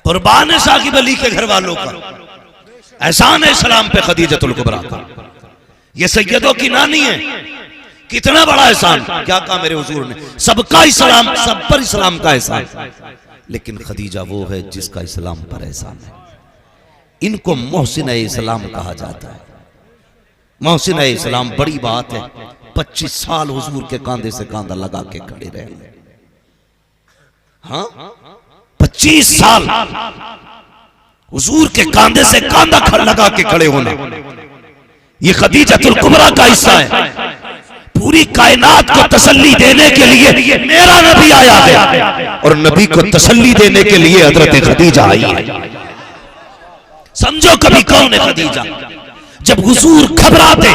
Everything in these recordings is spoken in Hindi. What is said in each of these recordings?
कुर्बान साकिब अली के घर वालों का एहसान है इस्लाम पे खदीजतुल कुबरा का। ये सैयदों की नानी है, कितना बड़ा एहसान। क्या कहा मेरे हुजूर ने, सबका इस्लाम, सब पर इस्लाम का एहसान, लेकिन खदीजा वो है जिसका इस्लाम पर एहसान है। इनको मोहसिन इस्लाम कहा जाता है। मोहसिन इस्लाम बड़ी बात है। 25 साल हुजूर के कांधे से कांधा लगा के खड़े रहे। हाँ 25 साल हुजूर के कांधे से कांधा लगा के खड़े होना, ये खदीजतुल कुबरा का हिस्सा है। पूरी कायनात को तसल्ली देने के लिए मेरा नबी आया है और नबी को तसल्ली देने के लिए हजरत खदीजा आई है। समझो कभी कौन है खदीजा। जब हुजूर घबराते,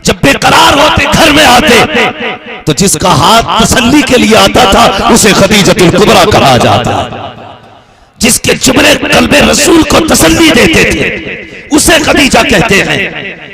जब बेकरार होते, घर में आते, तो जिसका हाथ तसल्ली के लिए आता था उसे खदीजतुल कुबरा कहा जाता। जिसके जुमले कल्बे रसूल को तसल्ली देते थे उसे खदीजा कहते हैं।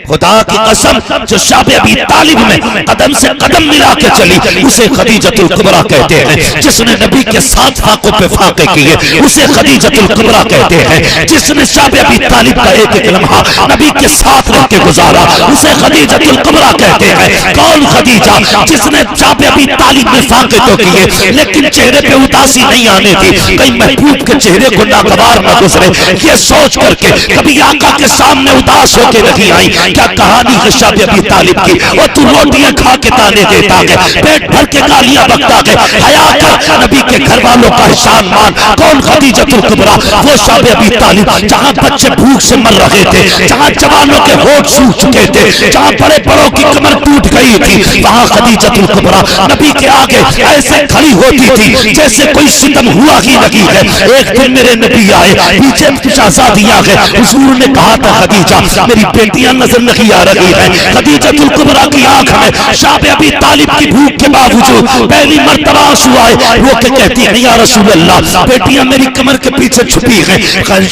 खुदा की कसम, जो शाबे अबी तालिब में कदम से कदम मिला के चली उसे खदीजतुल कुबरा कहते हैं। जिसने नबी के साथ फाकों पे फाके किए उसे खदीजतुल कुबरा कहते हैं। जिसने शाबे अबी तालिब का एक एक लम्हा नबी के साथ रह के गुजारा उसे खदीजतुल कुबरा कहते हैं। कौन खदीजा? जिसने शाबे अबी तालिब में फाके तो किए लेकिन चेहरे पे उदासी नहीं आने दी, कहीं महबूब के चेहरे को नागवार न गुजरे, ये सोच करके कभी आका के सामने उदास होके नहीं आई। क्या कहानी है शाबे अबी तालिब की। और तू रोटियां खा के ताने देता है, पेट भर के गालियां बकता है, हया कर नबी के घर वालों का एहसान मान। कौन खदीजतुल कुबरा? वो शाबे अबी तालिब जहां बच्चे भूख से मर रहे थे, जहां जवानों के होठ सूख चुके थे, जहां बड़े बड़ों की कमर टूट गई थी, वहां खदीजतुल कुबरा नबी के आगे ऐसे खड़ी होती थी जैसे कोई सितम हुआ ही नहीं है। एक दिन मेरे नबी आए, पीछे कुछ आजादियां है। हुजूर ने कहा था खदीजा मेरी बेटियां नजर नहीं आ रही है। खदीजतुल कुबरा की आंख में शाबे अबी तालिब की भूख के बावजूद पहली मर्तबा आंसू आए। वो के कहती है या रसूल अल्लाह बेटियां मेरी कमर के पीछे छुपी हैं।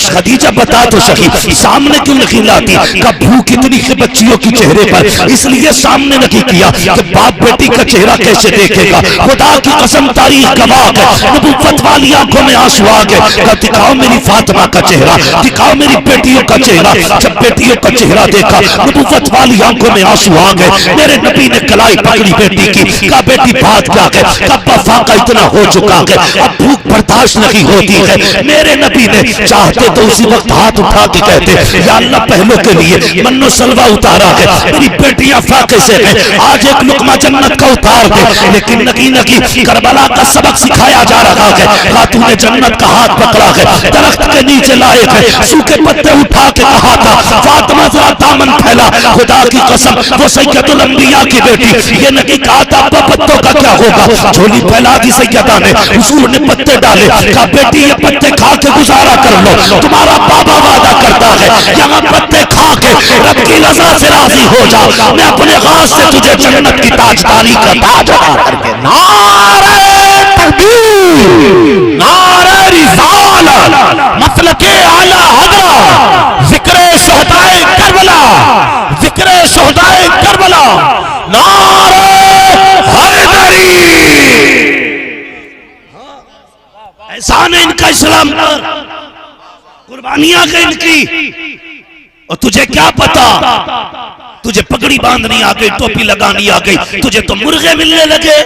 खदीजा बता तो सही सामने क्यों नहीं लाती? कब भूख इतनी है बच्चियों की चेहरे पर, इसलिए सामने नहीं किया कि बाप बेटी का चेहरा कैसे देखेगा। खुदा की कसम तारीख गवाह है, नबुव्वत वाली आंखों में आंसू आ गए। दिखाओ मेरी फातिमा का चेहरा, दिखाओ मेरी बेटियों का चेहरा। जब बेटियों का चेहरा देखा नबुव्वत वाली आंखों में आंसू आ गए। मेरे नबी ने कलाई पकड़ी बेटी की, कहा बेटी बात क्या है? कब फाका इतना हो चुका है, अब भूख बर्दाश्त नहीं होती है। मेरे नबी ने चाहते तो उसी वक्त हाथ उठा के कहते या अल्लाह पहलों के लिए मन्नो सलवा उतारा है, मेरी बेटियां फाके से हैं, आज एक लुकमा जन्नत का उतार दे। लेकिन नकी नकी करबला का सबक सिखाया जा रहा है। खातून ने जन्नत का हाथ पकड़ा है, दरख्त के नीचे लाए थे, सूखे पत्ते उठा के कहा था फातिमा जरा दामन फैला। खुदा की कसम वो सैयदुल अंबिया की बेटी, ये नहीं कहा था पत्तों का क्या होगा, झोली फैला दी सैयदा ने। हुजूर ने पत्ते डाले, कहा बेटी ये पत्ते खा के गुजारा कर लो, तुम्हारा बाबा वादा करता है यहाँ पत्ते खा के रब की रज़ा से राजी हो जा, मैं अपने हाथ से तुझे जन्नत की ताजदारी का ताज अता करके। नारे तकबीर, नारे रिसालत, मसलके आला हज़रत, ज़िक्रे शुहदाए करबला, ज़िक्रे शुहदाए करबला, नारे हैदरी। एहसान है इनका इस्लाम पर, कुर्बानियां हैं इनकी। और तुझे क्या पता, तुझे पगड़ी बांधनी आ गई, टोपी लगानी आ गई, तुझे तो मुर्गे मिलने लगे।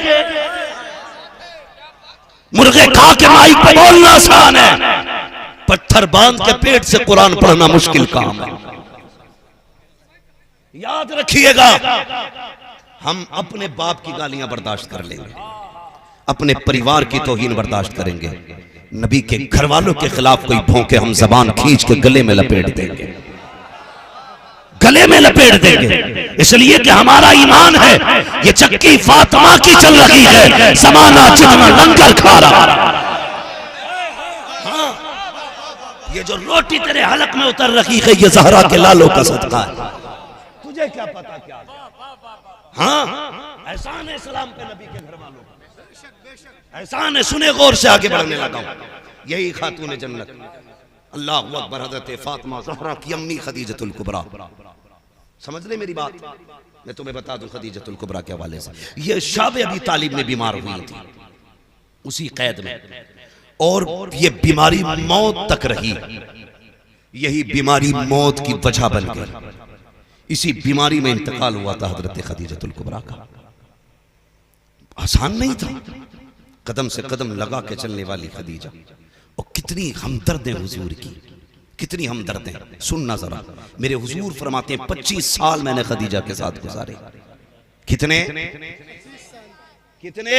मुर्गे खा के माइक पे बोलना आसान है, पत्थर बांध के पेट से कुरान पढ़ना मुश्किल काम है। याद रखिएगा, हम अपने बाप की गालियां बर्दाश्त कर लेंगे, अपने परिवार की तौहीन बर्दाश्त करेंगे, नबी के घर वालों के खिलाफ कोई भौंके हम जबान खींच के गले में लपेट देंगे, गले में लपेट देंगे। इसलिए कि हमारा ईमान है ये चक्की फातिमा की चल रही है, ज़माना जितना लंगर खा रहा। हाँ, ये जो रोटी तेरे हलक में उतर रही है ये ज़हरा के लालों का सदका है। तुझे क्या पता क्या? हाँ, एहसान है सलाम पे नबी के घर वालों का, एहसान है। सुने गौर से, आगे बढ़ने लगा हूं। यही खातून जन्नत, अल्लाह अकबर, हज़रत फातिमा ज़हरा की अम्मी खदीजतुल कुबरा। समझ ले मेरी बात, मैं तुम्हें बता दूं खदीजतुल कुबरा के हवाले से। ये शाबे अबी तालिब में बीमार हुई थी उसी कैद में, और ये बीमारी मौत तक रही। यही बीमारी मौत की वजह बन गई। इसी बीमारी में इंतकाल हुआ था हजरत खदीजतुल कुबरा का। आसान नहीं था, कदम से कदम लगा के चलने वाली खदीजा। और कितनी हमदर्द है हुजूर की, कितनी हमदर्द है। सुनना जरा, मेरे हुजूर फरमाते हैं 25 साल मैंने खदीजा के साथ गुजारे। कितने कितने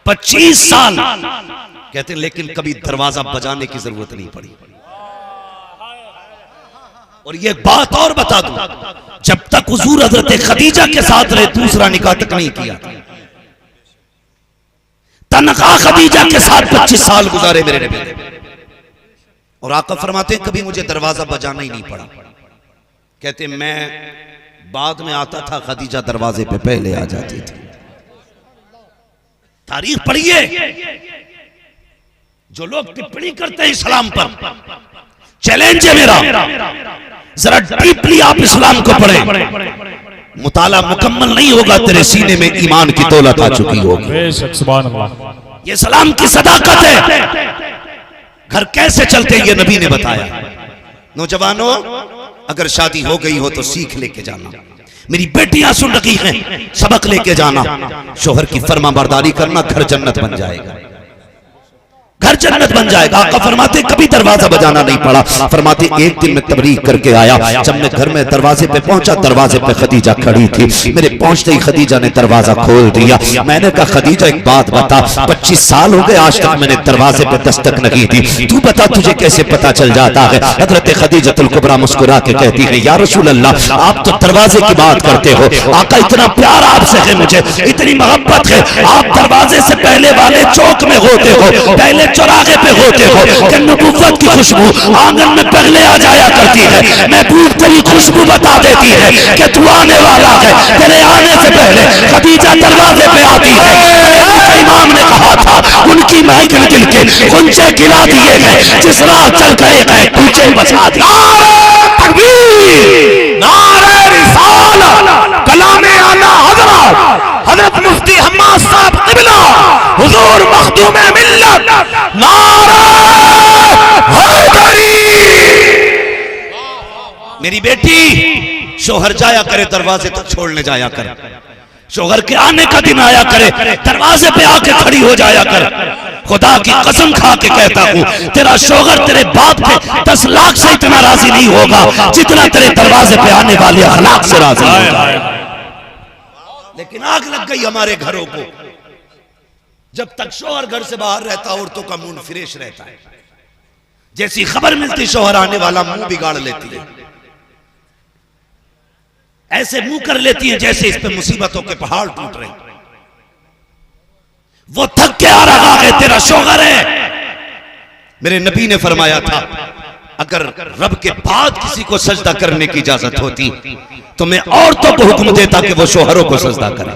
25 साल। कहते हैं लेकिन कभी दरवाजा बजाने की जरूरत नहीं पड़ी। और ये बात और बता दूं, जब तक हुजूर हजरत खदीजा के साथ रहे दूसरा निकाह तक नहीं किया। तनखा खदीजा के साथ 25 साल गुजारे मेरे नबी। और आका फरमाते हैं कभी मुझे दरवाजा बजाना ही नहीं पड़ा। कहते मैं बाद में आता था, खदीजा दरवाजे पे पहले आ जाती थी। तारीख पढ़िए। जो लोग टिप्पणी करते हैं इस्लाम पर, चैलेंज है मेरा, जरा डीपली आप इस्लाम को पढ़ें। मुताला मुकम्मल नहीं होगा, तेरे सीने में ईमान की दौलत आ चुकी होगी। सुभान अल्लाह। ये सलाम की सदाकत है। घर कैसे चलते हैं ये नबी ने बताया। नौजवानों, अगर शादी हो गई हो तो सीख लेके जाना। मेरी बेटियां सुन रही हैं, सबक लेके जाना। शोहर की फर्माबरदारी करना, घर जन्नत बन जाएगा, घर जन्नत बन जाएगा। आका फरमाते कभी दरवाजा बजाना नहीं पड़ा। फरमाते एक दिन मैं तबलीग करके आया, जब मैं घर में दरवाजे पे पहुंचा, दरवाजे पे खदीजा खड़ी थी। मेरे पहुंचते ही खदीजा ने दरवाजा खोल दिया। मैंने कहा खदीजा एक बात बता, 25 साल हो गए आज तक मैंने दरवाजे पे दस्तक नहीं दी, तू बता तुझे कैसे पता चल जाता है। हजरत खदीजतुल कुबरा मुस्कुरा के कहती है या रसूल अल्लाह, आप तो दरवाजे की बात करते हो, आका इतना प्यार आपसे है, मुझे इतनी मोहब्बत है, आप दरवाजे से पहले वाले चौक में होते हो, पहले चौराहे पे होते हो कि नबूवत की खुशबू आंगन में पहले आ जाया करती है। महबूब तेरी खुशबू बता देती है कि तू आने वाला है। तेरे आने से पहले खदीजा दरवाजे पे आती है। इमाम ने कहा था उनकी महक दिल के गुंजे गिरा दिए गए, जिस राह चल गए गए पूछे बचा दिया। तकबीर, नारे रिसालत, कलामे आला हजरत हजरत मुफ्ती हम्माद साहब क़िबला हुजूर मखदूम मिल्लत, नारे हैदरी। मेरी बेटी, शोहर जाया करे दरवाजे तक छोड़ने जाया कर। शोहर के आने का दिन आया करे, दरवाजे पे आके खड़ी हो जाया कर। खुदा की कसम खा के कहता हूं, तेरा शोहर तेरे बाप के 10 लाख से इतना राजी नहीं होगा जितना तेरे दरवाजे पे आने वाले अखलाक से राजी होगा। लेकिन आग लग गई हमारे घरों को। जब तक शोहर घर से बाहर रहता, औरतों का मुंह फ्रेश रहता है। जैसी खबर मिलती शोहर आने वाला, मुंह बिगाड़ लेती है। ऐसे मुंह कर लेती है जैसे इस पे मुसीबतों के पहाड़ टूट रहे। वो थक के आ रहा है, तेरा शोहर है। मेरे नबी ने फरमाया था अगर रब के बाद किसी को सजदा करने की इजाजत होती तो मैं औरतों को हुक्म देता कि वो शोहरों को सजदा करें।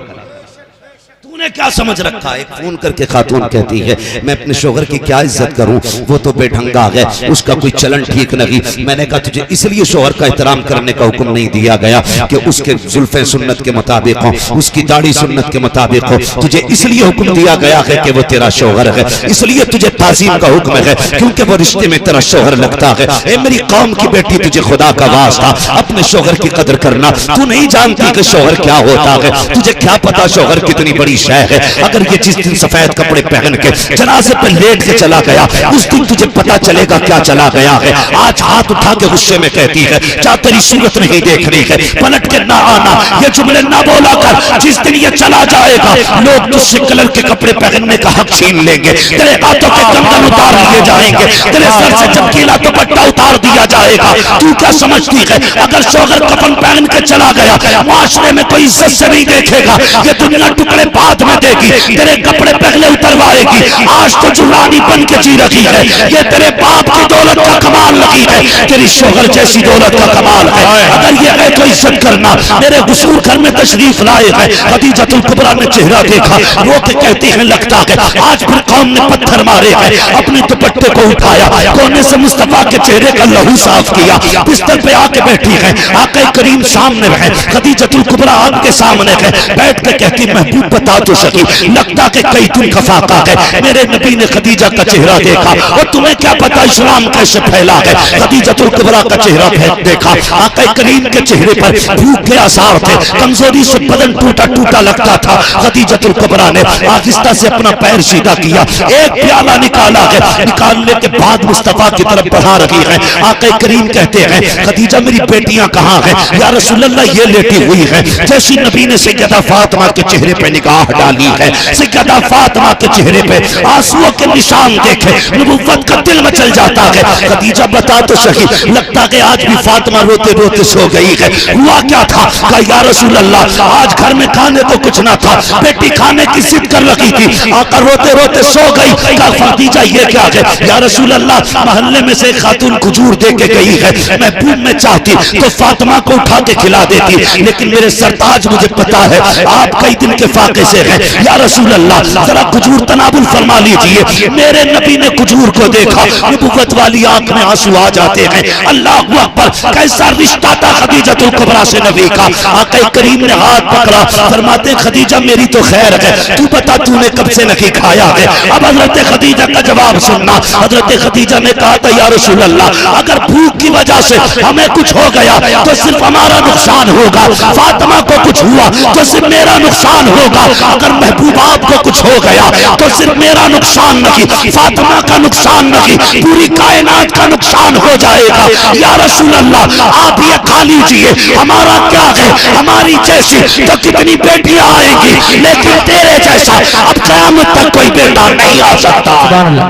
तूने क्या समझ रखा है? एक फोन करके खातून कहती है मैं अपने शोहर की क्या इज्जत करूं, वो तो बेढंगा है, उसका कोई चलन ठीक नहीं। मैंने कहा तुझे इसलिए शोहर का एहतराम करने का हुक्म नहीं दिया गया कि उसके जुल्फे सुन्नत के मुताबिक हो, उसकी दाढ़ी सुन्नत के मुताबिक हो। तुझे इसलिए हुक्म दिया गया है कि वो तेरा शोहर है, इसलिए तुझे ताज़ीम का हुक्म है क्योंकि वो रिश्ते में तेरा शोहर लगता है। ए मेरी कौम की बेटी, तुझे खुदा का वास्ता अपने शोहर की कदर करना। तू नहीं जानती कि शोहर क्या होता है, तुझे क्या पता शोहर कितनी बड़ी शय है। अगर ये जिस दिन सफेद कपड़े पहन के जनाजे पर लेट के चला गया, उस दिन तुझे पता चलेगा क्या चला गया है। आज हाथ उठा के गुस्से में कहती है क्या तेरी सूरत नहीं देखनी है, पलट के ना आना, ये जुमले ना बोला कर। जिस दिन ये चला जाएगा लोग तुझसे कलर के कपड़े पहनने का हक छीन लेंगे, तेरे हाथों के कंगन उतार लिए जाएंगे, तेरे सर से चमकीला दुपट्टा उतार दिया जाएगा। तू क्या समझती है अगर शोहर कफन पहन के चला गया, माशरे में कोई इज्जत से नहीं देखेगा, ये दुनिया टुकड़े बाद में देगी, तेरे कपड़े पहले उतरवाएगी। आज तो जो रानी बन के जी रही है, ये तेरे बाप की दौलत का कमाल नहीं है, तेरी शोहर जैसी दौलत का कमाल है। अगर ये है तो इज्जत करना। मेरे हुजूर घर में तशरीफ लाए हैं, खदीजतुल कुबरा ने चेहरा देखा, रो के कहती है लगता है आज फिर कौम ने पत्थर मारे हैं। अपने दुपट्टे को उठाया, कोने से मुस्तफा के चेहरे का लहू साफ किया, बिस्तर पे आके बैठी है, आके करीम सामने है, खदीजतुल कुबरा आपके सामने है, बैठ के कहती महबूब बता तू तो सही, लगता कि कई दिन का फाका है। मेरे नबी ने खदीजा का चेहरा देखा और तुम्हें क्या पता इस्लाम कैसे फैला है। खदीजतुल कुबरा का चेहरा देखा, आका करीम के चेहरे पर भूख के आसार थे, कमजोरी से बदन टूटा टूटा लगता था। खदीजतुल कुबरा ने आहिस्ता से अपना पैर सीधा किया, एक प्याला निकाला है, निकालने के बाद मुस्तफा की तरफ बढ़ा रही है। आका करीम कहते हैं खदीजा मेरी बेटियां कहाँ हैं? या रसूलल्लाह ये लेटी हुई है। जैसी नबी ने सैयदा फातिमा के चेहरे पे निगाह डाली है, सैयदा फातिमा के चेहरे पे आंसुओं के निशान देखे नबुव्वत का दिल मचल जाता है। खदीजा बता तो सही, लगता कि आज भी फातिमा रोते रोते सो गई है। हुआ क्या था? कहा या रसूल अल्लाह आज घर में खाने तो कुछ ना था, बेटी खाने की जिद कर रही थी, आकर रोते रोते सो गई। कहा खदीजा ये क्या है? या रसूल अल्लाह मोहल्ले में से खातून खजूर दे के गई है, मैं भूख में चाहती तो फातिमा को उठा के खिला देती, लेकिन मेरे सरताज मुझे पता है आप कई दिन के फाके से हैं। या रसूल अल्लाह जरा खजूर तनाबुल फरमा लीजिए। मेरे नबी ने खजूर को देखा, नबुव्वत वाली आंख में आंसू आ जाते हैं। अल्लाह अकबर, कैसा रिश्ता था खदीजतुल कुबरा से नबी का। आका करीम ने हाथ पकड़ा, फरमाते खदीजा मेरी तो खैर है, तू बता तूने कब से नहीं खाया है? अब हजरत खदीजा का जवाब सुनना। हजरत खदीजा ने कहा था या रसूल अल्लाह अगर भूख की वजह से हमें कुछ हो गया तो सिर्फ हमारा नुकसान होगा, फातिमा को कुछ हुआ तो सिर्फ मेरा नुकसान होगा। अगर महबूब आपको कुछ हो गया तो सिर्फ मेरा नुकसान नहीं, फातिमा का नुकसान नहीं, पूरी कायनात का नुकसान हो जाएगा। या रसूल अल्लाह आप ये खा लीजिए, हमारा क्या है, हमारी जैसी तो कितनी बेटियां आएंगी, लेकिन तेरे जैसा अब क़यामत तक कोई बेटा नहीं आ सकता।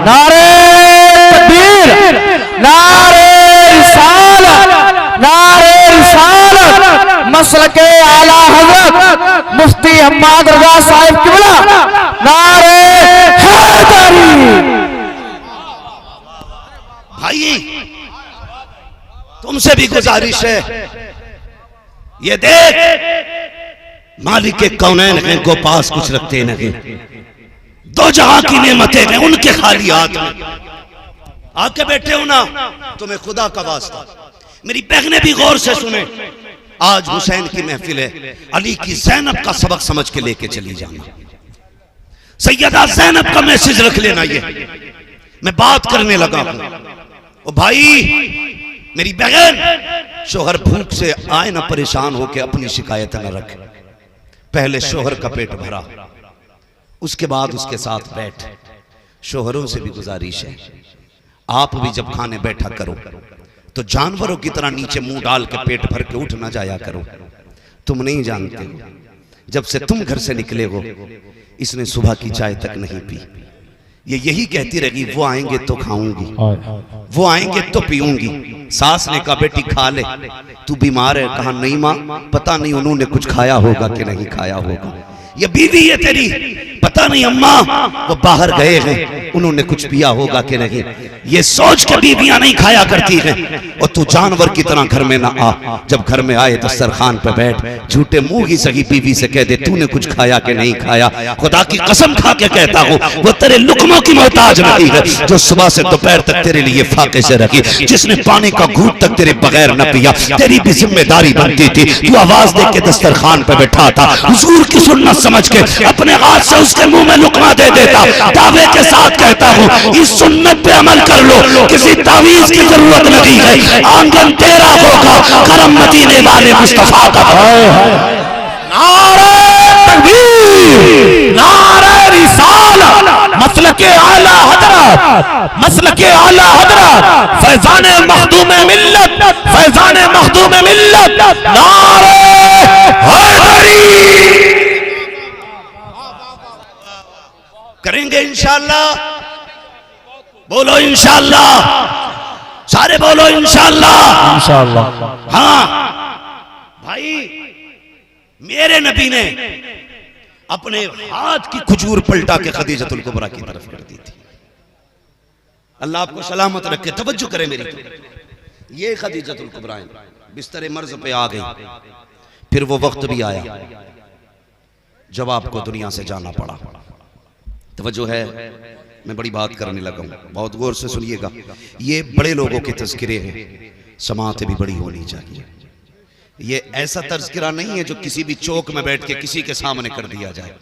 नारे तकबीर, नारे रिसालत, नारे रिसालत, मसलके आला हज़रत मुफ्ती हम्माद रज़ा साहिब क़िबला, नारे हैदरी। भाई तुमसे भी गुजारिश है, ये देख मालिक के कौनैन हैं, गो पास कुछ रखते नहीं, दो जहां की नेमतें हैं उनके खाली हाथ में आके बैठे हो ना। तुम्हें खुदा का वास्ता मेरी बहनें भी गौर से सुने, आज हुसैन की महफिल है, अली की ज़ैनब का सबक समझ के लेके चली जाना। सैयदा ज़ैनब का मैसेज रख लेना। ये मैं बात करने लगा हूं। ओ भाई मेरी बहन, शोहर भूख से आए ना परेशान होके अपनी शिकायत न रख, पहले शोहर का पेट भरा, उसके बाद उसके साथ बैठ। शोहरों से भी गुजारिश है, आप भी जब खाने बैठा करो तो जानवरों की तरह नीचे मुंह डाल के पेट भर के उठ ना जाया करो। तुम नहीं जानते हो, जब से तुम घर से निकले हो इसने सुबह की चाय तक नहीं पी। ये यही कहती रहेगी वो आएंगे तो खाऊंगी, वो आएंगे तो पीऊंगी। सास ने कहा बेटी खा ले, तू बीमार है? कहा नहीं माँ, पता नहीं उन्होंने कुछ खाया होगा कि नहीं खाया होगा। ये बीवी है तेरी? पता नहीं अम्मा, वो बाहर गए हैं, उन्होंने कुछ पिया होगा कि नहीं। ये सोच के बीवियां नहीं खाया करती हैं। और तू जानवर की तरह घर में ना आ, जब घर में आए तो सरखान पे बैठ, झूठे मुंह ही सही बीवी से कह दे तूने कुछ खाया कि नहीं खाया। खुदा की कसम खा के कहता हूँ वो तेरे लुकमों की मोहताज नहीं है, जो सुबह से दोपहर तक तेरे लिए फाके से रखी, जिसने पानी का घूंट तक तेरे बगैर न पिया। तेरी भी जिम्मेदारी बनती थी, तू आवाज दे के दस्तरखान पे बैठा था, हुजूर की सुन्नत समझ के अपने हाथ से उसके मुंह में लुकमा दे देता। दावे के साथ कहता हूँ इस सुन्नत पे अमल कर लो, किसी तावीज की जरूरत नहीं है। आंगन तेरा होगा, करम मदीने वाले मुस्तफा का। नारे तकबीर, नारे रिसालत, मसलके आला हज़रत, मसलके आला हज़रत, फैज़ाने मखदूम मिल्लत, फैज़ाने मखदूम मिल्लत, नारे हैदरी। करेंगे इंशाअल्लाह, बोलो इंशाअल्लाह, सारे बोलो इंशाअल्लाह। इंशाअल्लाह। हाँ भाई, मेरे नबी ने अपने हाथ की खजूर पलटा के खदीजतुल कुबरा की तरफ कर दी थी। अल्लाह आपको सलामत रखे। तवज्जो करें मेरी, ये खदीजतुल कुबरा बिस्तर मर्ज पे आ गई। फिर वो वक्त भी आया जब आपको दुनिया से जाना पड़ा। तवज्जो है, मैं बड़ी बात करने लगा हूँ, बहुत गौर से सुनिएगा। ये बड़े लोगों के तज़किरे हैं, समाअत भी बड़ी होनी चाहिए। ये ऐसा तज़किरा नहीं है जो किसी भी चौक में बैठ के किसी के सामने कर दिया जाए।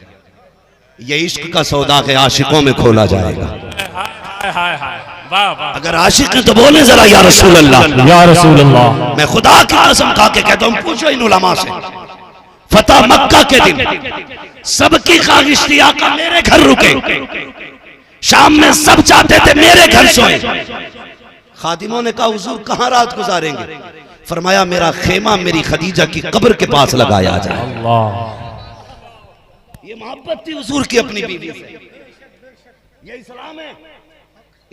ये इश्क का सौदा के आशिकों में खोला जाएगा। अगर आशिक हैं तो बोले जरा या रसूल अल्लाह, या रसूल अल्लाह। मैं खुदा की कसम खा के कहता हूं, पूछो इन उलमा से, फतह मक्का के दिन सबकी ख्वाहिश थी आका मेरे घर रुके, शाम में सब चाहते थे मेरे घर सोए। खादिमों ने कहा हुजूर कहां रात गुजारेंगे? फरमाया मेरा खेमा मेरी खदीजा की कब्र के पास लगाया जाए। ये मोहब्बत थी हुजूर की अपनी बीवी से। ये इस्लाम है,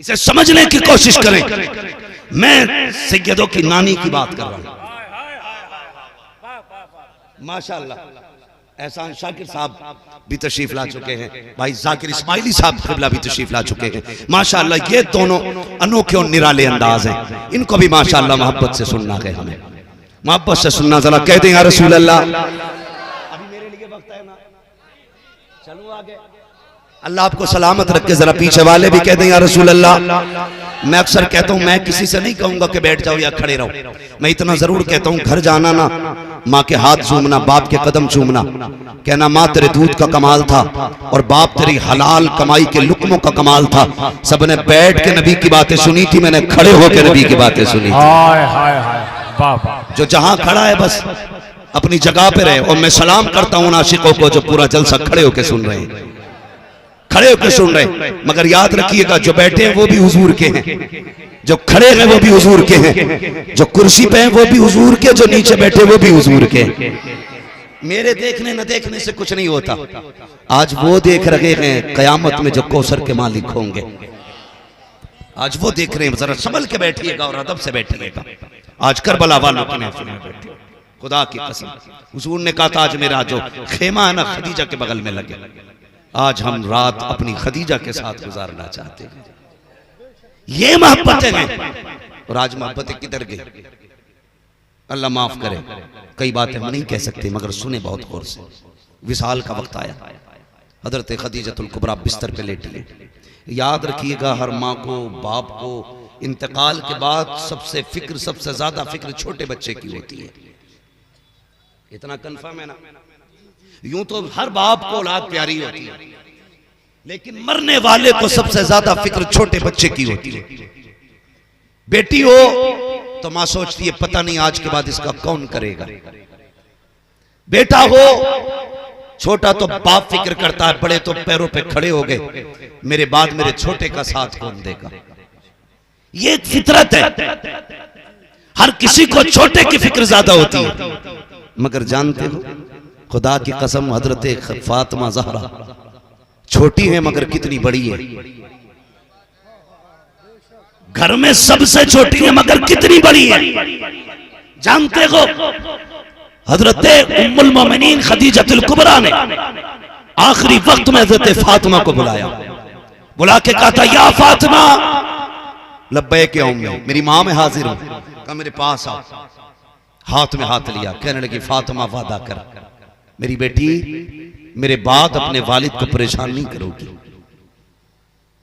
इसे समझने की कोशिश करें। मैं सैयदों की नानी की बात कर रहा हूं। माशाअल्लाह एहसान शाकिर साहब भी तशरीफ ला चुके हैं, भाई जाकिर इस्माइली साहब क़िबला भी तशरीफ ला चुके हैं। माशाअल्लाह ये दोनों अनोखे और निराले अंदाज हैं। इनको भी माशाअल्लाह मोहब्बत से सुनना है, हमें मोहब्बत से सुनना। जरा कहते हैं या रसूल अल्लाह। अभी मेरे लिए वक्त है ना, चलो आगे। अल्लाह आपको सलामत रखे। जरा पीछे वाले भी कहते हैं या रसूल अल्लाह। मैं अक्सर कहता हूं, मैं किसी से नहीं कहूंगा कि बैठ जाओ या खड़े रहो। मैं इतना जरूर कहता हूं, घर जाना ना माँ के हाथ चूमना, बाप के कदम चूमना, कहना माँ तेरे दूध का कमाल था और बाप तेरी हलाल कमाई के लुक्मों का कमाल था। सबने बैठ के नबी की बातें सुनी थी, मैंने खड़े होकर नबी की बातें सुनी थी। जो जहां खड़ा है बस अपनी जगह पे रहे। और मैं सलाम करता हूं आशिकों को जो पूरा जलसा खड़े होकर सुन रहे हैं, खड़े होकर सुन रहे। मगर याद रखिएगा जो बैठे हैं वो भी हुजूर के हैं, जो खड़े हैं वो भी हुजूर के हैं, जो कुर्सी पे हैं वो भी हुजूर के, जो नीचे बैठे वो भी हुजूर के। मेरे देखने न देखने से कुछ नहीं होता। आज वो देख रहे हैं कयामत में जो कौसर के मालिक होंगे, आज वो देख रहे हैं। जरा संभल के बैठिएगा और अदब से बैठिएगा। आज करबला वालों के महफिल में बैठे, खुदा की कसम हुजूर ने कहा था आज मेरा जो खेमा है ना खदीजा के बगल में लगे। आज हम रात अपनी खदीजा के साथ गुजारना चाहते हैं। ये मोहब्बतें हैं। और आज मोहब्बतें किधर गई? अल्लाह माफ करे, कई बातें हम नहीं कह सकते मगर सुने बहुत गौर से। विसाल का वक्त आया, हजरत खदीजतुल कुबरा बिस्तर पे लेटी है। याद रखिएगा हर माँ को बाप को इंतकाल के बाद सबसे फिक्र, सबसे ज्यादा फिक्र छोटे बच्चे की होती है। इतना कन्फर्म है ना? यूं तो हर बाप को औलाद प्यारी होती है, लेकिन मरने वाले को सबसे ज्यादा फिक्र छोटे बच्चे की होती है। बेटी हो तो मां सोचती है पता नहीं आज के बाद इसका कौन करेगा। बेटा हो छोटा तो बाप फिक्र करता है, बड़े तो पैरों पे खड़े हो गए, मेरे बाद मेरे छोटे का साथ कौन देगा। ये एक फितरत है, हर किसी को छोटे की फिक्र ज्यादा होती है। मगर जानते हो खुदा की कसम हजरत फातिमा ज़हरा छोटी है मगर कितनी बड़ी है। घर में सबसे छोटी है मगर कितनी बड़ी है। जानते हो हजरत उम्मुल मोमिनीन खदीजतुल कुबरा ने आखिरी वक्त में हजरत फातिमा को बुलाया, बुला के कहा था या फातिमा। लब्बैक या उम्मी, मेरी मां में हाजिर हूं। कहा मेरे पास आओ। हाथ में हाथ लिया, कहने लगी फातिमा वादा कर मेरी बेटी मेरे बाद अपने वालिद को परेशान नहीं करोगी।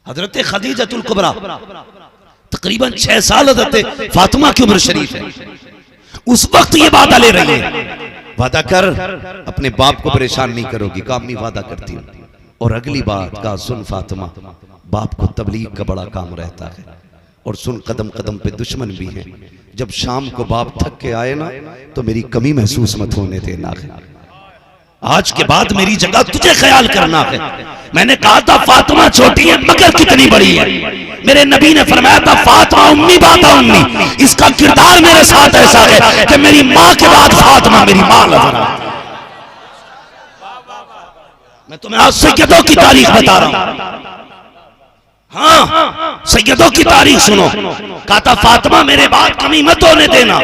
हजरत खदीजतुल कुबरा तकरीबन 6 साल हजरत फातिमा की उम्र शरीफ है, उस वक्त ये वादा ले रही है, वादा कर अपने बाप को परेशान नहीं करोगी। कहा अम्मी वादा करती हूँ। और अगली बात कहा सुन फातिमा, बाप को तबलीग का बड़ा काम रहता है, और सुन कदम कदम पे दुश्मन भी हैं। जब शाम को बाप थक के आए ना तो मेरी कमी महसूस मत होने देना है। आज के बाद मेरी जगह तुझे ख्याल करना है। मैंने कहा था फातिमा छोटी है मगर कितनी बड़ी है। मेरे नबी ने फरमाया था फातिमा उम्मी बाता उम्मी। इसका किरदार मेरे साथ ऐसा है कि मेरी माँ के बाद फातिमा मेरी माँ नजर आती। मैं तुम्हें आज सैयदों की तारीख बता रहा हूं। हाँ सैयदों की तारीख सुनो। कहा था फातिमा मेरे बाद कमी मत होने देना।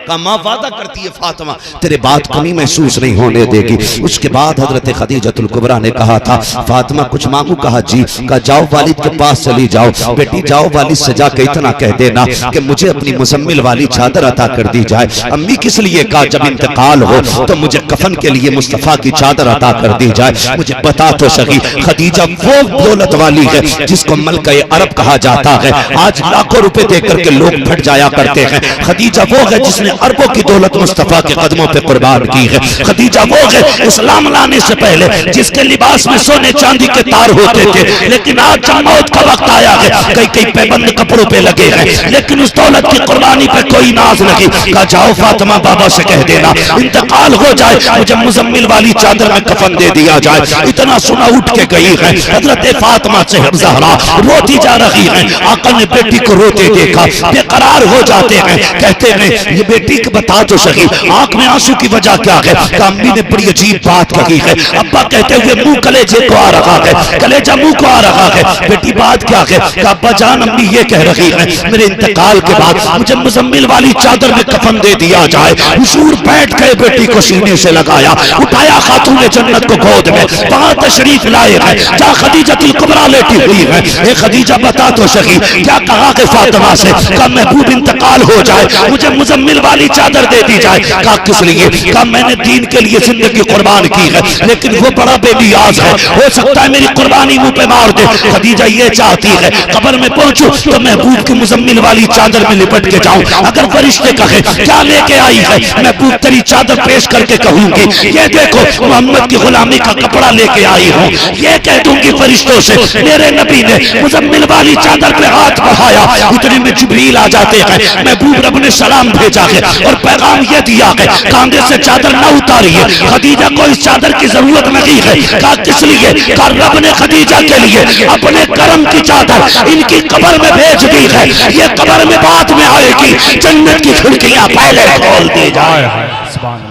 कहा माँ वादा करती है फातिमा तेरे बाद कमी महसूस नहीं होने देगी। उसके बाद हजरत खदीजतुल कुबरा ने कहा था फातिमा कुछ मांगू। कहा जी। कहा जाओ वालिद के पास चली जाओ। बेटी जाओ वालिद से जाकर इतना कह देना कि मुझे अपनी मुजम्मिल वाली चादर अता कर दी जाए। अम्मी किस लिए? कहा जब इंतकाल हो तो मुझे कफन के लिए मुस्तफा की चादर अता कर दी जाए। मुझे बता तो सही खदीजा वो दौलत वाली है जिसको मलका अरब कहा जाता है। आज लाखों रुपए देकर के लोग फट जाया करते हैं। खदीजा वो है जिसने अरबों की दौलत मुस्तफा के कदमों पे कुर्बान की है। खदीजा वो है इस्लाम लाने से पहले जिसके लिबास में सोने चांदी के तार होते थे, लेकिन आज जब मौत का वक्त आया है कई कई पैबंद कपड़ों पे लगे हैं, लेकिन उस दौलत की कुर्बानी पे कोई नाज नहीं। कहा जाओ फातिमा बाबा से कह देना इंतकाल हो जाए, मुझे मुजम्मिल वाली चादर में कफन दे दिया जाए। इतना सुना उठ के गई है हजरत फातिमा से ज़हरा रोती जा रही है। आका ने बेटी को रोते देखा, बेकरार हो जाते हैं, कहते हैं ये बेटी को बता तो सही आंख में आंसू की वजह क्या है। अम्मी ने बड़ी अजीब बात कही है। अब्बा कहते हुए मुंह कलेजे को आ रहा है, कलेजा मुंह को आ रहा है। बेटी बात क्या है? अब्बा जान अम्मी ये कह रही है मेरे इंतकाल के बाद मुझे मुजम्मिल वाली चादर में कफन दे दिया जाए। हुजूर बैठ गए, बेटी को सीने से लगाया, उठाया खातून जन्नत को गोद में, वहां तशरीफ लाए हैं जहां खदीजतुल कुबरा लेटी हुई है। ए खदीजा बता तो सही क्या कहा कि फातिमा से कहा महबूब इंतकाल हो जाए, मुझे मुजम्मिल वाली चादर दे दी जाए। कहा किस लिए? कहा मैंने दीन के लिए जिंदगी कुर्बान की है, लेकिन वो बड़ा बेनियाज है, हो सकता है मेरी कुर्बानी मुंह पे मार दे। खदीजा ये चाहती है कब्र में पहुंचूं तो महबूब की मुजम्मिल वाली चादर में लिपट के जाऊं। अगर फरिश्ते कहे क्या लेके आई है, महबूब तेरी चादर पेश करके कहूंगी ये देखो मोहम्मद की गुलामी का कपड़ा लेके आई हूं। ये कह दूंगी फरिश्तों से मेरे नबी ने मुजम्मिल वाली चादर पे हाथ बढ़ाया, इतने में जिब्रील आ जाते हैं। महबूब रब ने सलाम भेजा है और पैगाम ये दिया है कांधे से चादर न उतारिए, खदीजा को इस चादर की जरूरत नहीं है। कहा किस लिए? कहा रब ने खदीजा के लिए अपने करम की चादर इनकी कब्र में भेज दी है, ये कब्र में बाद में आएगी, जन्नत की खिड़कियां पहले खोल दी जाए।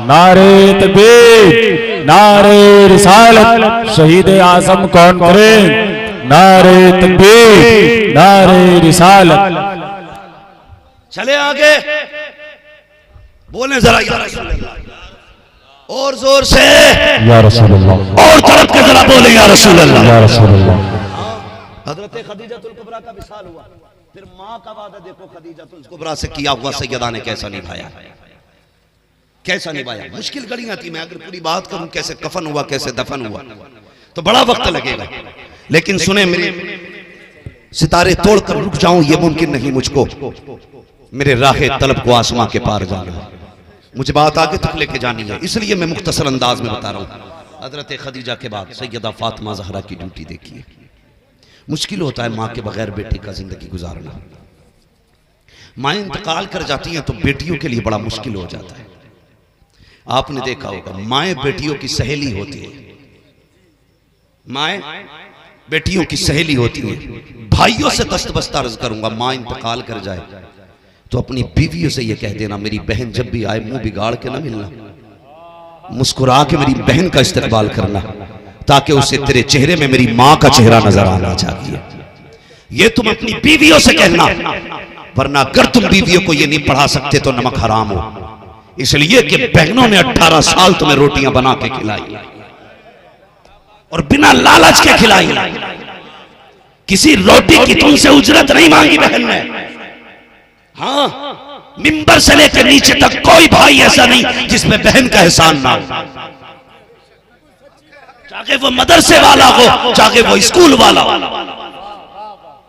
नारे तकबीर, नारे रिसालत, शहीद आजम कौन करे? नारे तकबीर, नारे रिसालत। चले आगे बोले जरा या रसूल अल्लाह, और जोर से या रसूल अल्लाह, और तड़प के जरा बोले या रसूल अल्लाह, या रसूल अल्लाह। हजरत खदीजतुल कुबरा का विसाल हुआ, फिर मां का वादा देखो खदीजतुल कुबरा से किया हुआ सैयदा ने कैसा निभाया, कैसा निभाया। मुश्किल घड़ियां थी, मैं अगर पूरी बात करूं कैसे कफन हुआ कैसे दफन हुआ तो बड़ा वक्त लगेगा, लेकिन सुने मेरे सितारे तोड़कर रुक जाऊं ये मुमकिन नहीं मुझको, मेरे राहे तलब को आसमां के पार जाना है, मुझे बात आगे तक लेके जानी है, इसलिए मैं मुख्तसर अंदाज में बता रहा हूं। हजरत खदीजा के बाद सैयदा फातिमा ज़हरा की ड्यूटी देखिए। मुश्किल होता है माँ के बगैर बेटी का जिंदगी गुजारना। माँ इंतकाल कर जाती हैं तो बेटियों के लिए बड़ा मुश्किल हो जाता है। आपने देखा होगा माएँ बेटियों की सहेली होती है, माएँ बेटियों की सहेली होती है। भाइयों से दस्तबस्ता अर्ज करूंगा, माँ इंतकाल कर जाए तो अपनी बीवियों से ये कह देना मेरी बहन जब भी आए मुंह बिगाड़ के ना मिलना, मुस्कुरा के मेरी बहन का इस्तकबाल करना, ताकि उससे तेरे चेहरे में मेरी माँ का चेहरा नजर आना चाहिए। ये तुम अपनी बीवियों से कहना, वरना अगर तुम बीवियों को ये नहीं पढ़ा सकते तो नमक हराम हो। इसलिए कि बहनों ने 18 साल तुम्हें रोटियां बना के खिलाई और बिना लालच के खिलाई, किसी रोटी की तुमसे उजरत नहीं मांगी बहन ने। हाँ, मिंबर से लेकर नीचे तक कोई भाई ऐसा नहीं जिसमें बहन का एहसान ना हो, चाहे वो मदरसे वाला हो चाहे वो स्कूल वाला हो।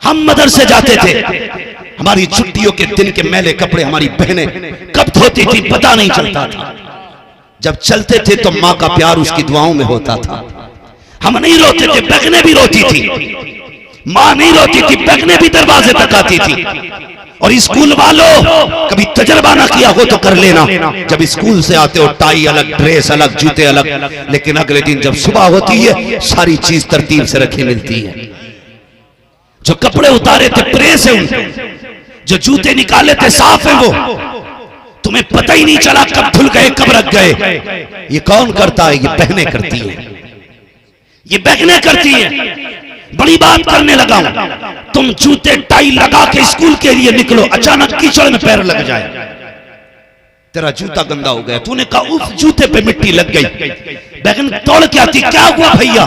हम मदरसे जाते थे, हमारी छुट्टियों के दिन के मैले कपड़े हमारी बहनें कब धोती थी पता नहीं चलता था। जब चलते थे तो माँ का प्यार उसकी दुआओं में होता था। हम नहीं रोते थे, बहनें भी रोती थी। माँ नहीं रोती थी, बहनें भी दरवाजे तक आती थी। और स्कूल वालों कभी तजर्बा ना किया हो तो कर लेना, जब स्कूल से आते हो टाई अलग, ड्रेस अलग, जूते अलग, लेकिन अगले दिन जब सुबह होती है सारी चीज तरतीब से रखी मिलती है। जो कपड़े उतारे थे प्रेस है उनके, जो जूते निकाले थे साफ है वो, तुम्हें पता ही नहीं चला कब धुल गए कब रख गए। ये कौन करता है? ये बहनें करती हैं, ये बहनें करती हैं। बड़ी बात करने लगा हूं, तुम जूते टाई लगा के स्कूल के लिए निकलो, अचानक कीचड़ में पैर लग जाए, तेरा जूता गंदा हो गया, तूने कहा उफ जूते पे मिट्टी लग गई, बहन दौड़ के आती, क्या हुआ भैया?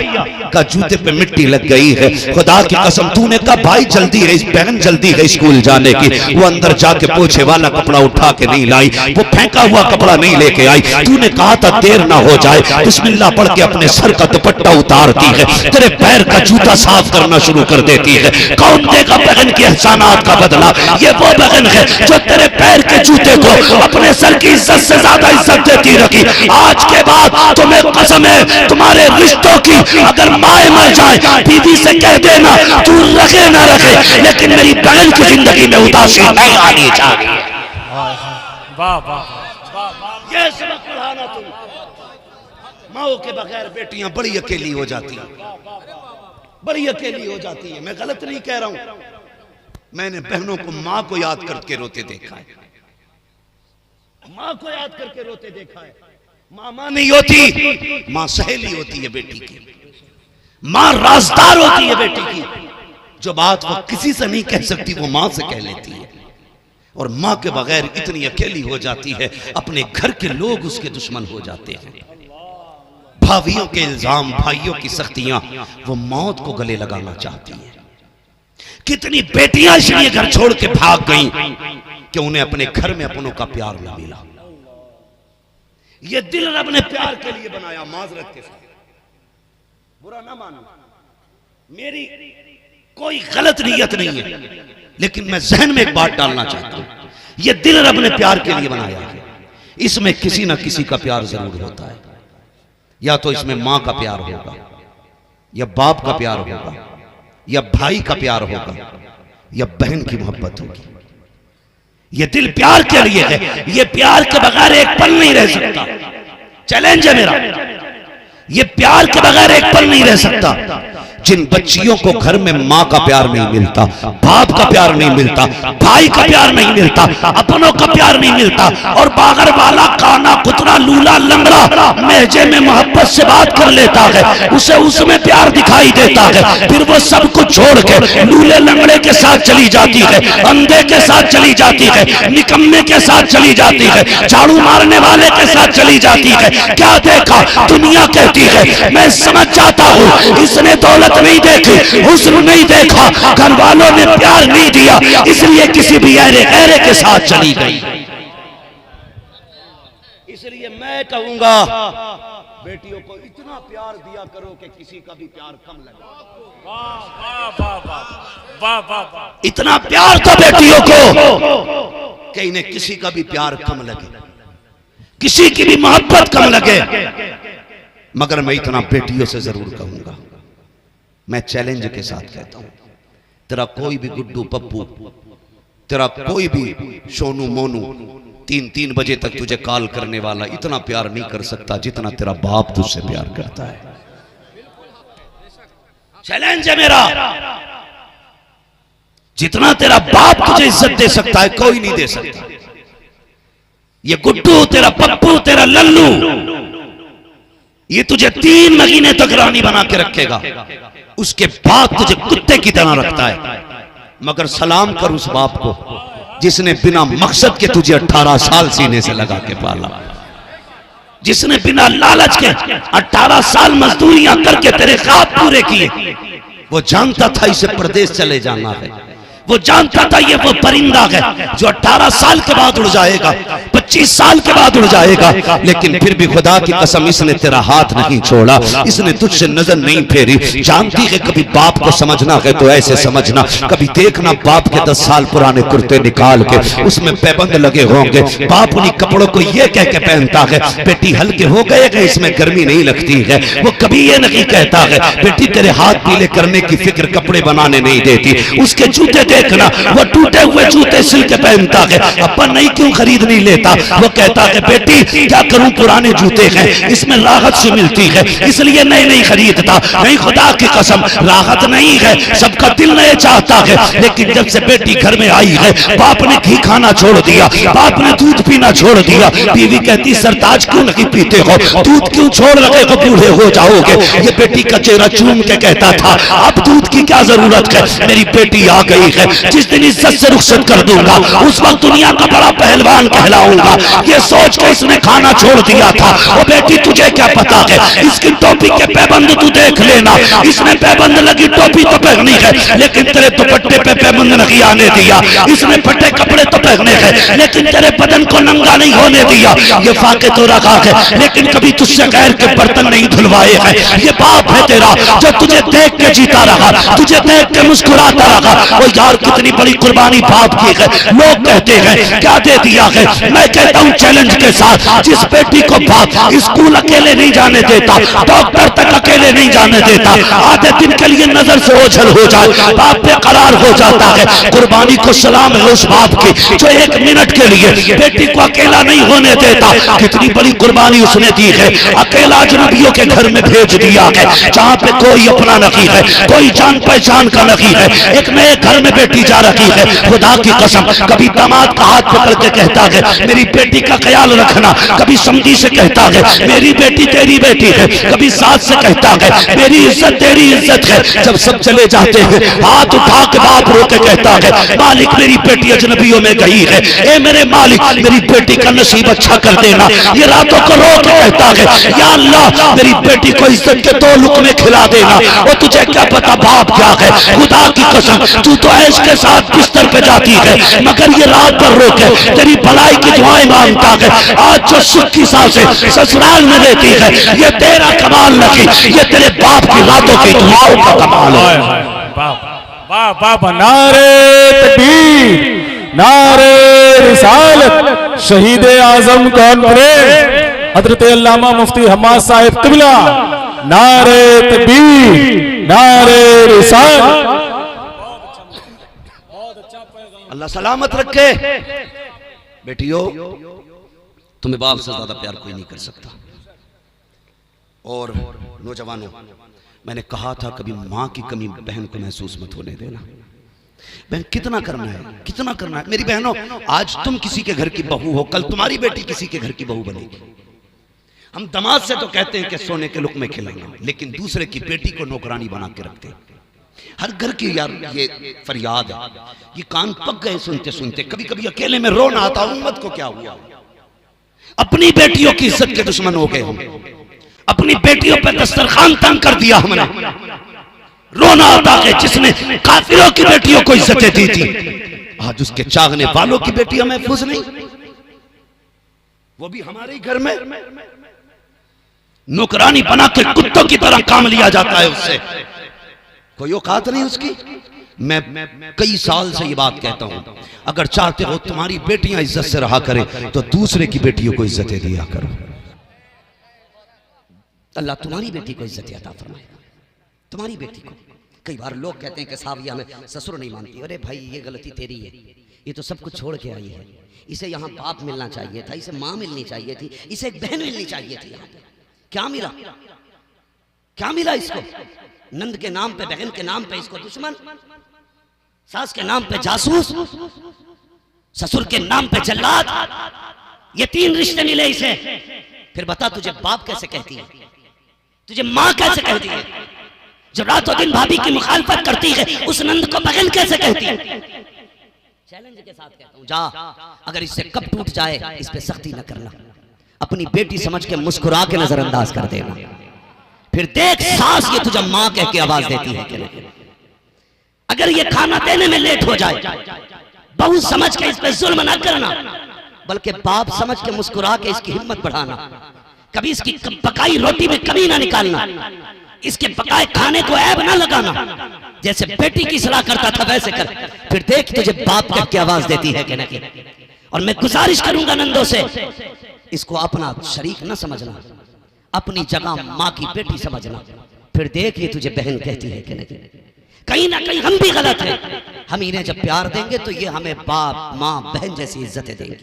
का जूते पे मिट्टी लग गई है। खुदा की कसम, तूने कहा भाई जल्दी है, बहन जल्दी है स्कूल जाने की। वो अंदर जाके पोछे वाला कपड़ा उठा के नहीं लाई, वो फेंका हुआ कपड़ा नहीं लेके आई। तूने कहा था देर ना हो जाए, बिस्मिल्लाह पढ़ के अपने सर का दुपट्टा उतारती है, तेरे पैर का जूता साफ करना शुरू कर देती है। कौन देगा बहन के एहसानात का बदला? ये वो बहन है जो तेरे पैर के जूते को अपने सर की इज्जत से ज्यादा इज्जत देती रखी। आज के बाद तुम्हें कसम है तुम्हारे रिश्तों की, अगर माए मर जाए बीवी से कह देना तू रखे ना रखे, लेकिन मेरी बहन की जिंदगी में उदासी नहीं आनी चाहिए। ये सबक पढ़ाना तुम। माओ के बगैर बेटियां बड़ी अकेली हो जाती हैं, बड़ी अकेली हो जाती है। मैं गलत नहीं कह रहा हूं, मैंने बहनों को मां को याद करके रोते देखा है, मां को याद करके रोते देखा है। मां नहीं होती, मां सहेली होती है बेटी की, मां राजदार होती है बेटी की। जो बात वो किसी से नहीं कह सकती वो मां से कह लेती है। और मां के बगैर इतनी अकेली हो जाती है, अपने घर के लोग उसके दुश्मन हो जाते हैं। भाइयों के इल्जाम, भाइयों की सख्तियां, वो मौत को गले लगाना चाहती है। कितनी बेटियां इसलिए घर छोड़ के भाग गईं कि उन्हें अपने घर में अपनों का प्यार न मिला। ये दिल रब ने प्यार के लिए बनाया, माजरत के साथ, बुरा ना मानो, मेरी कोई गलत नीयत नहीं है, लेकिन मैं जहन में एक बात डालना चाहता हूं। ये दिल रब ने प्यार के लिए बनाया है, इसमें किसी ना किसी का प्यार जरूर होता है। या तो इसमें मां का प्यार होगा, या बाप का प्यार होगा, या भाई का प्यार होगा, या बहन की मोहब्बत होगी। ये दिल प्यार के लिए है, ये प्यार के बगैर एक पल नहीं रह सकता। चैलेंज है मेरा, ये प्यार के बगैर एक पल नहीं रह सकता। जिन बच्चियों को घर में मां का प्यार नहीं मिलता, बाप का प्यार नहीं मिलता, भाई का प्यार नहीं मिलता, अपनों का प्यार नहीं मिलता, और बागर वाला काना कुतरा लूला लंगड़ा महजे में मोहब्बत से बात कर लेता है, उसे उसमें प्यार दिखाई देता है, फिर वो सब कुछ छोड़ के लूले लंगड़े के साथ चली जाती है, अंधे के साथ चली जाती है, निकम्मे के साथ चली जाती है, झाड़ू मारने वाले के साथ चली जाती है। क्या देखा? दुनिया कहती है। मैं समझ जाता हूं इसने दौलत नहीं देखी, हुस्न नहीं देखा, घर वालों ने प्यार नहीं दिया, इसलिए किसी भी ऐरे के साथ चली गई। इसलिए मैं कहूंगा बेटियों को इतना प्यार दिया करो कि किसी का भी प्यार कम लगे। इतना प्यार तो बेटियों को कि इन्हें किसी का भी प्यार कम लगे, किसी की भी मोहब्बत कम लगे। मगर मैं इतना बेटियों से जरूर कहूंगा, मैं चैलेंज के साथ कहता हूं, तेरा कोई भी गुड्डू पप्पू, तेरा कोई भी सोनू मोनू 3-3 बजे तक तुझे कॉल करने वाला इतना प्यार नहीं कर सकता जितना तेरा बाप तुझसे प्यार करता है। चैलेंज है मेरा, जितना तेरा बाप तुझे इज्जत दे सकता है कोई नहीं दे सकता। ये गुड्डू, तेरा पप्पू, तेरा लल्लू, ये तुझे 3 महीने तक रानी बना के रखेगा, उसके बाद तुझे कुत्ते की तरह रखता है। मगर सलाम कर उस बाप को जिसने बिना मकसद के तुझे 18 साल सीने से लगा के पाला, जिसने बिना लालच के 18 साल मजदूरियां करके तेरे ख्वाब पूरे किए। वो जानता था इसे प्रदेश चले जाना है, वो जानता था ये वो परिंदा है जो 18 साल के बाद उड़ जाएगा, 25 साल के बाद उड़ जाएगा, लेकिन फिर भी खुदा की कसम इसने तेरा हाथ नहीं छोड़ा, इसने तुझसे नजर नहीं फेरी। जानती है कभी बाप को समझना है तो ऐसे समझना, कभी देखना बाप के 10 साल पुराने कुर्ते निकाल के उसमें पैबंद लगे होंगे, बाप उन्हीं कपड़ों को ये कह के पहनता है बेटी हल्के हो गए, इसमें गर्मी नहीं लगती है। वो कभी ये नहीं कहता है बेटी तेरे हाथ पीले करने की फिक्र कपड़े बनाने नहीं देती। उसके जूते देखना, वो टूटे हुए जूते सिल के पहनता है, अब्बा नहीं क्यों खरीद नहीं लेता। वो कहता है बेटी क्या करूं पुराने जूते हैं, इसमें राहत से मिलती है इसलिए नए नहीं खरीदता। नहीं, खुदा की कसम राहत नहीं है, सबका दिल नए चाहता है। लेकिन जब से बेटी घर में आई है बाप ने घी खाना छोड़ दिया, बाप ने दूध पीना छोड़ दिया। बीवी कहती सरताज क्यों नहीं पीते हो, दूध क्यों छोड़ रहे हो, बूढ़े हो जाओगे। ये बेटी का चेहरा चूम के कहता था अब दूध की क्या जरूरत है, मेरी बेटी आ गई है, जिस दिन इज्जत से रुखसत कर दूंगा उस वक्त दुनिया का बड़ा पहलवान कहलाऊंगा। ये सोच के इसने खाना छोड़ दिया था। वो बेटी तुझे क्या पता है, इसकी टोपी के पैबंद तू देख लेना। इसने पैबंद लगी टोपी तो पहनी है, लेकिन तेरे दुपट्टे पे पैबंद नहीं आने दिया। इसने फटे कपड़े तो पहने हैं, लेकिन तेरे बदन को नंगा नहीं होने दिया। ये फाके तो रखा है, लेकिन कभी तुझसे गैर के बर्तन नहीं धुलवाए हैं। ये बाप है तेरा जो तुझे देख के जीता रहा, तुझे देख के मुस्कुराता रहा। वो यार कितनी बड़ी कुर्बानी बाप की है। लोग कहते हैं क्या दे दिया है, मैं कहता हूँ चैलेंज के साथ, जिस बेटी को बाप स्कूल अकेले नहीं जाने देता, डॉक्टर तक अकेले नहीं जाने देता, आधे दिन के लिए नजर से ओझल हो जाए, बाप बेकरार हो जाता है। कुर्बानी को सलाम है उस बाप की जो 1 मिनट के लिए बेटी को अकेला नहीं होने देता। कितनी बड़ी कुर्बानी उसने दी है। अकेला अजनबियों के घर में भेज दिया है, जहाँ पे कोई अपना नहीं है, कोई जान पहचान का नहीं है। एक नए घर में बेटी जा रही है। खुदा की कसम, कभी दामाद का हाथ पकड़ के कहता है मेरी बेटी का ख्याल रखना, कभी समझी से कहता है मेरी बेटी तेरी बेटी है, कभी सास से कहता है मेरी इज्जत तेरी इज्जत है। जब सब चले जाते हैं हाथ उठा के बाप रो के कहता है मालिक मेरी बेटी अजनबियों में गई है, ए मेरे मालिक मेरी बेटी का नसीब अच्छा कर देना। ये रातों को रो के कहता है या अल्लाह मेरी बेटी को इज्जत के 2 लुक़मे खिला देना। और तुझे क्या पता बाप क्या है। खुदा की कसम, तू तो ऐश के साथ बिस्तर पे जाती है, मगर ये रात भर रो के तेरी भलाई की दुआएं मांगता है। आज जो सुख की सांसें ससुराल में लेती है, ये तेरा कमाल नहीं, ये तेरे बाप की रातों की दुआओं का कमाल है। वाह वाह, नारे तकबीर, नारे रिसालत, शहीद आजम कॉन्फ्रेंस हजरत अल्लामा मुफ्ती हम्माद साहिब किबला, नारे तकबीर, नारे रिसालत। अल्लाह सलामत रखे। बेटियों, तुम्हें बाप से ज्यादा प्यार कोई नहीं कर सकता। और नौजवानों, मैंने कहा था कभी माँ की कमी बहन को महसूस मत होने देना। बहन कितना करना है, कितना करना है। मेरी बहनों, आज तुम किसी के घर की बहू हो, कल तुम्हारी बेटी किसी के घर की बहू बनेगी। हम दामाद से तो कहते हैं कि सोने के लुक़मे खिलाना, लेकिन दूसरे की बेटी को नौकरानी बना के रखते हैं। हर घर की यार ये फरियाद है। ये कान पक गए सुनते सुनते। कभी कभी अकेले में रोना आता, उम्मत को क्या हुआ। अपनी बेटियों की इज्जत के दुश्मन हो गए हम। अपनी बेटियों पर दस्तरखान तंग कर दिया हमने। रोना आता है जिसने काफिरों की बेटियों को इज्जतें दी थी, आज उसके चाहने वालों की बेटियां महफूज नहीं, वो भी हमारे ही घर में नौकरानी बना के कुत्तों की तरह काम लिया जाता है। उससे कोई औकात नहीं उसकी। मैं कई साल से ये बात कहता हूं, अगर चाहते हो तुम्हारी बेटियां इज्जत से रहा करें तो दूसरे की बेटियों को इज्जतें दिया करो। अल्लाह तुम्हारी बेटी को इज्जत अता फरमाएगा, तुम्हारी बेटी को। कई बार लोग कहते हैं कि साहब ये हमें ससुर नहीं मानती। अरे भाई, ये गलती तेरी है। ये तो सब कुछ छोड़ के आई है। इसे यहाँ बाप मिलना चाहिए था, इसे माँ मिलनी चाहिए थी, इसे एक बहन मिलनी चाहिए थी। यहाँ पे क्या मिला, क्या मिला इसको? नंद के नाम पे, बहन के नाम पे इसको दुश्मन, सास के नाम पे जासूस, ससुर के नाम पे जल्लाद। ये 3 रिश्ते मिले इसे। फिर बता, तुझे बाप कैसे कहती है, तुझे माँ कैसे कहती है? जब रातों दिन भाभी की मुखालफत करती है, उस नंद को बहन कैसे कहती है? चैलेंज के साथ कहता हूं, जा, अगर इससे कब टूट जाए इस पे सख्ती न करना। अपनी बेटी समझ के मुस्कुरा के नजरअंदाज कर देना। फिर देख सास ये तुझे माँ कह के आवाज देती है कि नहीं। अगर ये खाना देने में लेट हो जाए, बहू समझ के इस पे जुल्म न करना, बल्कि बाप समझ के मुस्कुरा के इसकी हिम्मत बढ़ाना। कभी इसकी पकाई रोटी में कमी ना निकालना, इसके पकाए खाने को ऐब ना लगाना। जैसे बेटी की सलाह करता था वैसे कर। फिर देख तुझे बाप कह के आवाज देती है कि नहीं। और मैं गुजारिश करूंगा नंदों से, इसको अपना शरीक न समझना, अपनी जगह माँ की बेटी समझना। फिर देख ये तुझे बहन कहती है कि नहीं। कहीं ना कहीं हम भी गलत हैं। हम इन्हें जब प्यार देंगे तो ये हमें बाप माँ बहन जैसी इज्जतें देंगे।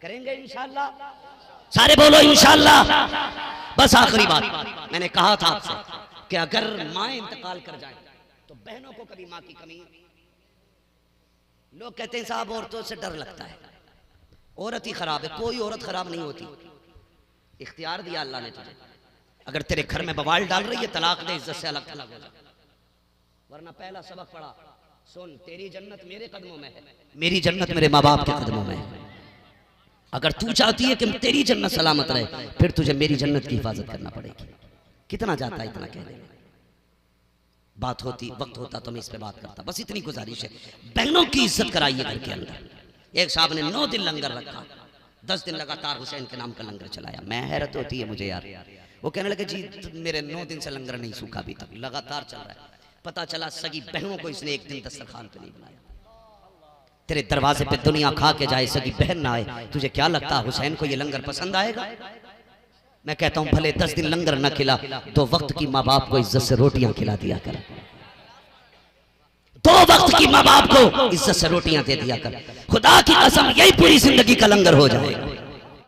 करेंगे इंशाल्लाह। सारे बोलो इंशाल्लाह। बस आखिरी बात, मैंने कहा था आपसे कि अगर माँ इंतकाल कर जाए तो बहनों को कभी माँ की कमी। लोग कहते हैं साहब औरतों से डर लगता है, औरत ही खराब है। कोई औरत खराब नहीं होती। इख्तियार दिया अल्लाह ने तुझे। अगर तेरे घर में बवाल डाल रही है, तलाक दे, इज्जत से अलग थलग हो जा। वरना पहला सबक पढ़ा, सुन, तेरी जन्नत मेरे कदमों में है, मेरी जन्नत मेरे माँ बाप के कदमों में है। अगर तू चाहती है कि तेरी जन्नत सलामत रहे, फिर तुझे मेरी जन्नत की हिफाजत करना पड़ेगी। कितना जाता है इतना कहने में, बात होती वक्त होता तो मैं इस पे बात करता। बस इतनी गुजारिश है, बहनों की इज्जत कराइए घर के अंदर। एक साहब ने 9 दिन लंगर रखा, 10 दिन लगातार हुसैन के नाम का लंगर चलाया। मैं हैरत होती है मुझे यार, वो कहने लगे जी मेरे 9 दिन से लंगर नहीं सूखा अभी तक, लगातार चल रहा है। पता चला सगी बहनों को इसने एक दिन दस्तरखान पे नहीं बुलाया। तेरे दरवाजे पे दुनिया खा के जाए, सगी बहन ना आए, तुझे क्या लगता है हुसैन को ये लंगर पसंद आएगा? मैं कहता हूं भले 10 दिन लंगर न खिला, 2 वक्त की माँ बाप को इज्जत से रोटियां खिला दिया कर। 2 वक्त की माँ बाप को इज्जत से रोटियां दे दिया कर। खुदा की कसम यही पूरी जिंदगी का लंगर हो जाएगा।